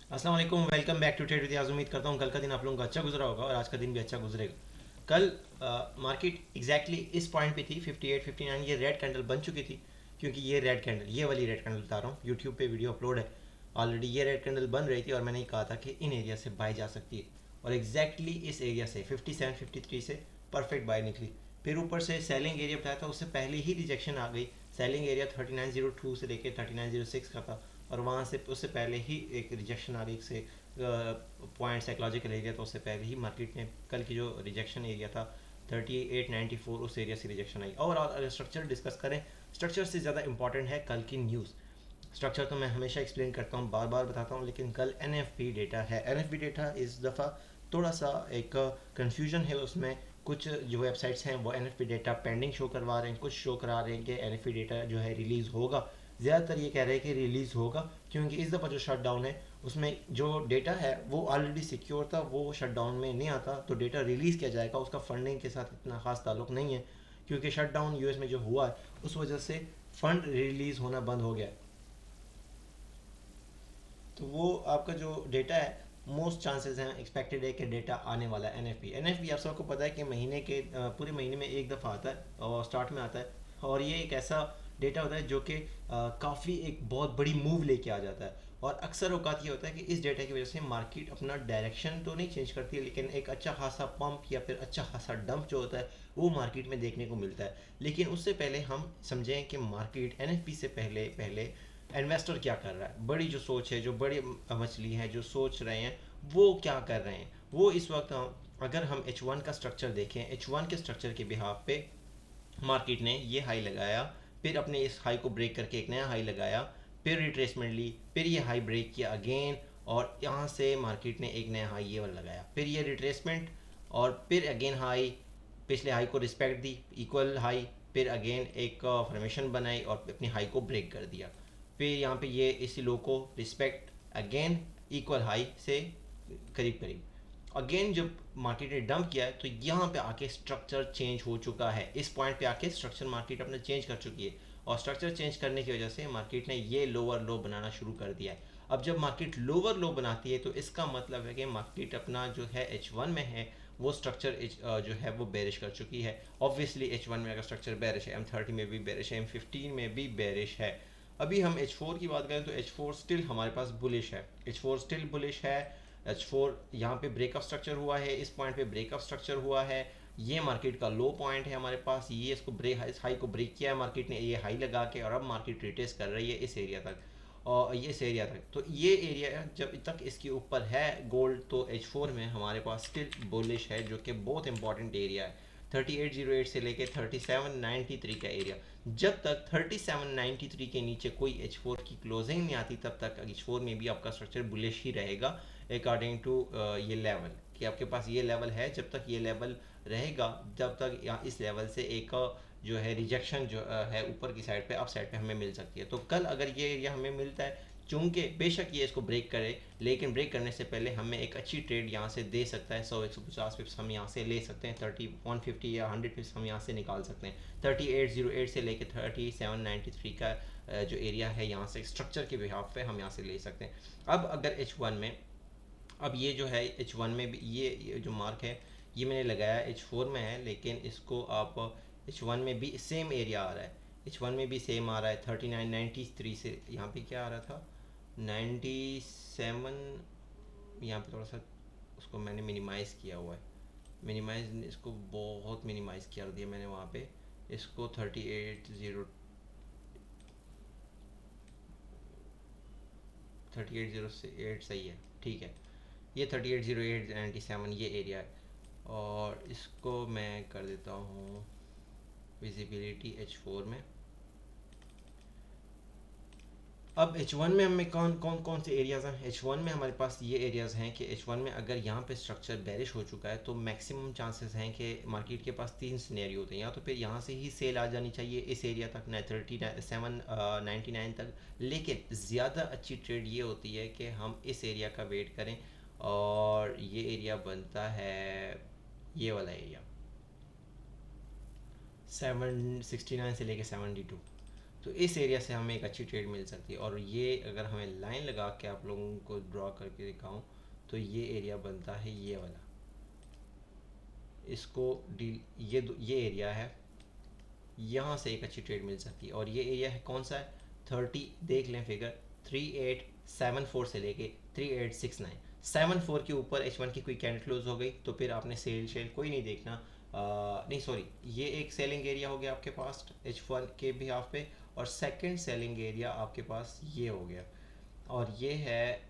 अस्सलाम वालेकुम, welcome back to trade with Yaz. उम्मीद करता हूँ कल का दिन आप लोगों का अच्छा गुजरा होगा और आज का दिन भी अच्छा गुजरेगा। कल मार्केट एग्जैक्टली इस पॉइंट पे थी 58 59, ये रेड कैंडल बन चुकी थी। क्योंकि ये रेड कैंडल, ये वाली रेड कैंडल बता रहा हूँ, यूट्यूब पे वीडियो अपलोड है ऑलरेडी। ये रेड कैंडल बन रही थी और मैंने कहा था कि इन एरिया से बाय जा सकती है, और एग्जैक्टली इस एरिया से 57 53 से परफेक्ट बाय निकली। फिर ऊपर से सेलिंग एरिया बताया था, उससे पहले ही रिजेक्शन आ गई। सेलिंग एरिया 3902 से लेकर 3906 का था, और वहाँ से उससे पहले ही एक रिजेक्शन आ गई से पॉइंट साइकोलॉजिकल एरिया। तो उससे पहले ही मार्केट ने कल की जो रिजेक्शन एरिया था 3894, उस एरिया से रिजेक्शन आई। और अगर स्ट्रक्चर डिस्कस करें, स्ट्रक्चर से ज़्यादा इंपॉर्टेंट है कल की न्यूज़। स्ट्रक्चर तो मैं हमेशा एक्सप्लेन करता हूँ, बार बार बताता हूँ, लेकिन कल एन डेटा है। एन डेटा इस दफ़ा थोड़ा सा एक कन्फ्यूजन है उसमें। कुछ जो वेबसाइट्स हैं वो एन डेटा पेंडिंग शो करवा रहे हैं, कुछ शो करा रहे हैं कि एन डेटा जो है रिलीज़ होगा। ज़्यादातर ये कह रहे हैं कि रिलीज़ होगा, क्योंकि इस दफ़ा जो शट डाउन है उसमें जो डेटा है वो ऑलरेडी सिक्योर था, वो शट डाउन में नहीं आता। तो डेटा रिलीज़ किया जाएगा, उसका फंडिंग के साथ इतना खास ताल्लुक नहीं है, क्योंकि शट डाउन यूएस में जो हुआ है उस वजह से फंड रिलीज़ होना बंद हो गया है। तो वो आपका जो डेटा है, मोस्ट चांसेस हैं, एक्सपेक्टेड है कि डेटा आने वाला है। एन एफ पी आप सबको पता है कि महीने के पूरे महीने में एक दफ़ा आता है और स्टार्ट में आता है। और ये एक ऐसा डेटा होता है जो कि काफ़ी एक बहुत बड़ी मूव लेके आ जाता है। और अक्सर औकात ये होता है कि इस डेटा की वजह से मार्केट अपना डायरेक्शन तो नहीं चेंज करती है, लेकिन एक अच्छा खासा पंप या फिर अच्छा खासा डंप जो होता है वो मार्केट में देखने को मिलता है। लेकिन उससे पहले हम समझें कि मार्केट एन से पहले पहले इन्वेस्टर क्या कर रहा है। बड़ी जो सोच है, जो बड़ी मछली है जो सोच रहे हैं, वो क्या कर रहे हैं। वो इस वक्त अगर हम H1 का स्ट्रक्चर देखें, H1 के स्ट्रक्चर के बिहाफ पे मार्केट ने ये हाई लगाया, फिर अपने इस हाई को ब्रेक करके एक नया हाई लगाया, फिर रिट्रेसमेंट ली, फिर ये हाई ब्रेक किया अगेन, और यहाँ से मार्केट ने एक नया हाई ये वाला लगाया, फिर ये रिट्रेसमेंट, और फिर अगेन हाई, पिछले हाई को रिस्पेक्ट दी, इक्वल हाई, फिर अगेन एक फॉर्मेशन बनाई और अपनी हाई को ब्रेक कर दिया। फिर यहाँ पे ये इसी लो को रिस्पेक्ट, अगेन इक्वल हाई से करीब करीब, अगेन जब मार्केट ने डंप किया है तो यहाँ पे आके स्ट्रक्चर चेंज हो चुका है। इस पॉइंट पे आके स्ट्रक्चर मार्केट अपने चेंज कर चुकी है, और स्ट्रक्चर चेंज करने की वजह से मार्केट ने ये लोअर लो बनाना शुरू कर दिया है। अब जब मार्केट लोअर लो बनाती है तो इसका मतलब है कि मार्केट अपना जो है H1 में है वो स्ट्रक्चर जो है वो बेरिश कर चुकी है। ऑब्वियसली H1 में अगर स्ट्रक्चर बेरिश है, M30 में भी बेरिश है, M15 में भी बेरिश है। अभी हम H4 की बात करें तो H4 स्टिल हमारे पास बुलिश है, H4 स्टिल बुलिश है। H4 यहाँ पे ब्रेकअप स्ट्रक्चर हुआ है, इस पॉइंट पे ब्रेकअप स्ट्रक्चर हुआ है। ये मार्केट का लो पॉइंट है हमारे पास, ये इसको ब्रेक, इस हाई को ब्रेक किया है मार्केट ने, ये हाई लगा के, और अब मार्केट रिटेस कर रही है इस एरिया तक, और ये इस एरिया तक। तो ये एरिया जब तक इसके ऊपर है गोल्ड, तो H4 में हमारे पास स्टिल बुलिश है, जो कि बहुत इंपॉर्टेंट एरिया है। 3808 से लेके 3793 का एरिया, जब तक 3793 के नीचे कोई H4 की क्लोजिंग नहीं आती तब तक H4 में भी आपका स्ट्रक्चर बुलिश ही रहेगा, अकॉर्डिंग टू ये लेवल, कि आपके पास ये लेवल है। जब तक ये लेवल रहेगा, जब तक यहाँ इस लेवल से एक जो है रिजेक्शन जो है ऊपर की साइड पे, अप साइड पे हमें मिल सकती है। तो कल अगर ये एरिया हमें मिलता है, चूंकि बेशक ये इसको ब्रेक करे, लेकिन ब्रेक करने से पहले हमें एक अच्छी ट्रेड यहाँ से दे सकता है। 100 150 पिप्स हम यहाँ से ले सकते हैं, 150 या 100 पिप्स हम यहाँ से निकाल सकते हैं। 3808 से लेकर 3793 का जो एरिया है, यहाँ से स्ट्रक्चर के बिहाफ पे हम यहाँ से ले सकते हैं। अब अगर H1 में, अब ये जो है H1 में भी ये जो मार्क है ये मैंने लगाया H4 में है, लेकिन इसको आप H1 में भी सेम एरिया आ रहा है, H1 में भी सेम आ रहा है। 3993 से यहाँ पे क्या आ रहा था, 97। यहाँ पे थोड़ा सा उसको मैंने मिनिमाइज़ किया हुआ है, मिनिमाइज, इसको बहुत मिनिमाइज़ कर दिया मैंने वहाँ पे। इसको 3808 सही है, ठीक है। ये 3808 97 ये एरिया है, और इसको मैं कर देता हूँ विजिबिलिटी H4 में। अब H1 में हमें कौन कौन कौन से एरियाज़ हैं। H1 में हमारे पास ये एरियाज़ हैं कि H1 में अगर यहाँ पे स्ट्रक्चर बेरिश हो चुका है तो मैक्सिमम चांसेस हैं कि मार्केट के पास तीन सिनेरियो होते हैं। या तो फिर यहाँ से ही सेल आ जानी चाहिए इस एरिया तक, 3799 तक, लेकिन ज़्यादा अच्छी ट्रेड ये होती है कि हम इस एरिया का वेट करें, और ये एरिया बनता है ये वाला एरिया 769 से लेके 72। तो इस एरिया से हमें एक अच्छी ट्रेड मिल सकती है। और ये अगर हमें लाइन लगा के आप लोगों को ड्रॉ करके दिखाऊं तो ये एरिया बनता है ये वाला, इसको डील ये एरिया है, यहाँ से एक अच्छी ट्रेड मिल सकती है। और ये एरिया है कौन सा है, 30, देख लें फिगर, 3874 से लेके 3869, 74 के ऊपर H1 की कोई कैंडल क्लोज हो गई तो फिर आपने सेल शेल कोई नहीं देखना। नहीं सॉरी, ये एक सेलिंग एरिया हो गया आपके पास H1 के भी हाफ पे, और सेकंड सेलिंग एरिया आपके पास ये हो गया। और ये है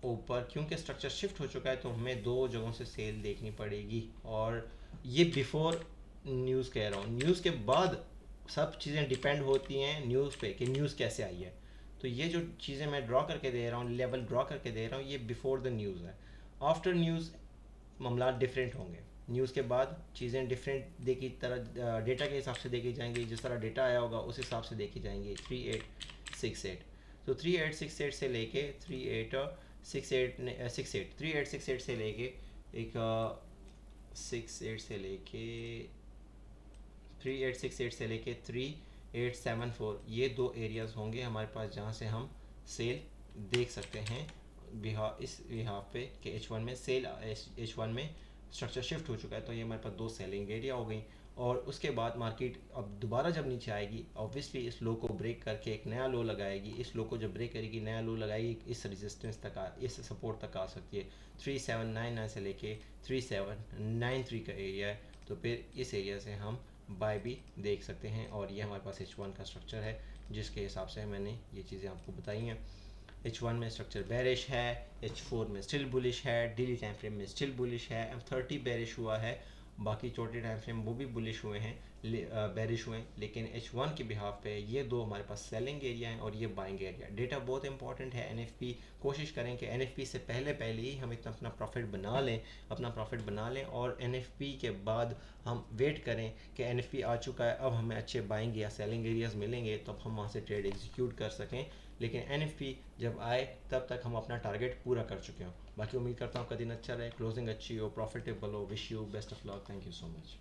ऊपर, क्योंकि स्ट्रक्चर शिफ्ट हो चुका है तो हमें दो जगहों से सेल देखनी पड़ेगी। और ये बिफोर न्यूज़ कह रहा हूँ, न्यूज़ के बाद सब चीज़ें डिपेंड होती हैं न्यूज़ पे कि न्यूज़ कैसे आई है। तो ये जो चीज़ें मैं ड्रॉ करके दे रहा हूँ, लेवल ड्रॉ करके दे रहा हूँ, ये बिफोर द न्यूज़ है। आफ्टर न्यूज़ मामला डिफरेंट होंगे। न्यूज़ के बाद चीज़ें डिफरेंट देखी तरह डेटा के हिसाब से देखी जाएंगी, जिस तरह डेटा आया होगा उस हिसाब से देखी जाएंगी। 3868, तो 3868 से लेके 3868 से लेके एक 68 से लेके 3868 से लेके 3874, ये दो एरियाज़ होंगे हमारे पास जहाँ से हम सेल देख सकते हैं। इस बिहाफ पे कि H1 में सेल, H1 में स्ट्रक्चर शिफ्ट हो चुका है, तो ये हमारे पास दो सेलिंग एरिया हो गई। और उसके बाद मार्केट अब दोबारा जब नीचे आएगी, ऑब्वियसली इस लो को ब्रेक करके एक नया लो लगाएगी। इस लो को जब ब्रेक करेगी, नया लो लगाएगी, इस रेजिस्टेंस तक इस सपोर्ट तक आ सकती है। 3799 से लेके 3793 का एरिया है, तो फिर इस एरिया से हम बाय भी देख सकते हैं। और ये हमारे पास H1 का स्ट्रक्चर है जिसके हिसाब से मैंने ये चीज़ें आपको बताई हैं। H1 में स्ट्रक्चर बेरिश है, H4 में स्टिल बुलिश है, डेली टाइम फ्रेम में स्टिल बुलिश है, M30 बेरिश हुआ है, बाकी छोटे टाइम फ्रेम वो भी बुलिश हुए हैं, बेरिश हुए हैं। लेकिन H1 के बिहाफ पे ये दो हमारे पास सेलिंग एरिया हैं और ये बाइंग एरिया। डेटा बहुत इंपॉर्टेंट है। NFP कोशिश करें कि NFP से पहले ही हम इतना अपना प्रॉफिट बना लें, और NFP के बाद हम वेट करें कि NFP आ चुका है, अब हमें अच्छे बाइंग या सेलिंग एरियाज मिलेंगे, तब हम वहाँ से ट्रेड एग्जीक्यूट कर सकें। लेकिन NFP जब आए तब तक हम अपना टारगेट पूरा कर चुके हों। बाकी उम्मीद करता हूँ आपका दिन अच्छा रहे, क्लोजिंग अच्छी हो, प्रॉफिटेबल हो। Wish you best of luck, thank you so much.